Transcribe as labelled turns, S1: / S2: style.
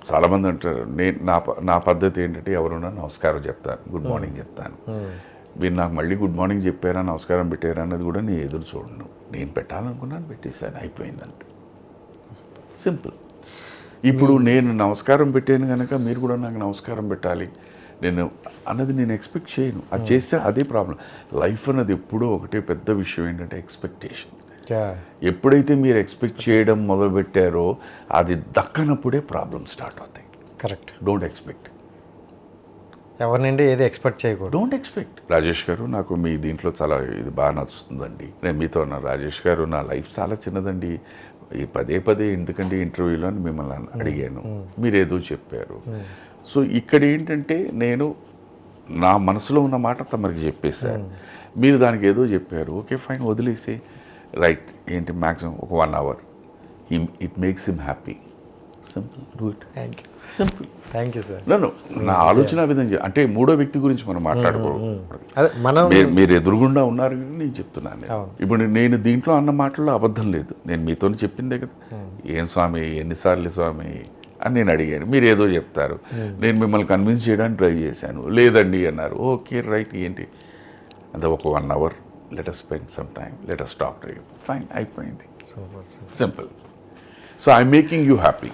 S1: చాలామంది అంటారు, నేను నా పద్ధతి ఏంటంటే ఎవరున్నా నమస్కారం చెప్తాను, గుడ్ మార్నింగ్ చెప్తాను. మీరు నాకు మళ్ళీ గుడ్ మార్నింగ్ చెప్పారా, నమస్కారం పెట్టారా అన్నది కూడా నేను ఎదురు చూడను. నేను పెట్టాలనుకున్నాను, పెట్టేశాను, అయిపోయింది అంతే. సింపుల్. ఇప్పుడు నేను నమస్కారం పెట్టాను కనుక మీరు కూడా నాకు నమస్కారం పెట్టాలి నేను అన్నది నేను ఎక్స్పెక్ట్ చేయను. అది చేస్తే అదే ప్రాబ్లం. లైఫ్ అన్నది ఎప్పుడూ ఒకటే పెద్ద విషయం ఏంటంటే ఎక్స్పెక్టేషన్. ఎప్పుడైతే మీరు ఎక్స్పెక్ట్ చేయడం మొదలుపెట్టారో అది దక్కనప్పుడే ప్రాబ్లమ్ స్టార్ట్ అవుతాయి.
S2: కరెక్ట్.
S1: Don't expect.
S2: ఎవరి నుండి ఏది ఎక్స్పెక్ట్ చేయకూడదు.
S1: Don't expect. రాజేష్ గారు, నాకు మీ దీంట్లో చాలా ఇది బాగా నచ్చుతుందండి. నేను మీతో అన్నా, రాజేష్ గారు నా లైఫ్ చాలా చిన్నదండి, ఈ పదే ఎందుకంటే ఇంటర్వ్యూలో అని మిమ్మల్ని అడిగాను, మీరేదో చెప్పారు. సో ఇక్కడ ఏంటంటే నేను నా మనసులో ఉన్న మాట తమరికి చెప్పేశాను, మీరు దానికి ఏదో చెప్పారు, ఓకే ఫైన్, వదిలేసి రైట్ ఏంటి మ్యాక్సిమం ఒక 1 hour, it makes him happy, simple, do it.
S2: Thank you.
S1: Simple.
S2: Thank you sir.
S1: నన్ను నా ఆలోచన విధంగా అంటే మూడో వ్యక్తి గురించి మనం మాట్లాడుకోకూడదు.
S2: అదే మనం
S1: మీరు ఎదురుగుండా ఉన్నారు కానీ నేను చెప్తున్నాను. ఇప్పుడు నేను దీంట్లో అన్న మాటల్లో అబద్ధం లేదు, నేను మీతో చెప్పిందే కదా. ఏం స్వామి, ఎన్నిసార్లు స్వామి అని నేను అడిగాను, మీరు ఏదో చెప్తారు, నేను మిమ్మల్ని కన్విన్స్ చేయడానికి ట్రై చేశాను, లేదండి అన్నారు, ఓకే రైట్ ఏంటి అంత ఒక 1 hour, let us spend some time, let us talk to you, fine, అయిపోయింది, simple. So I'm making you happy.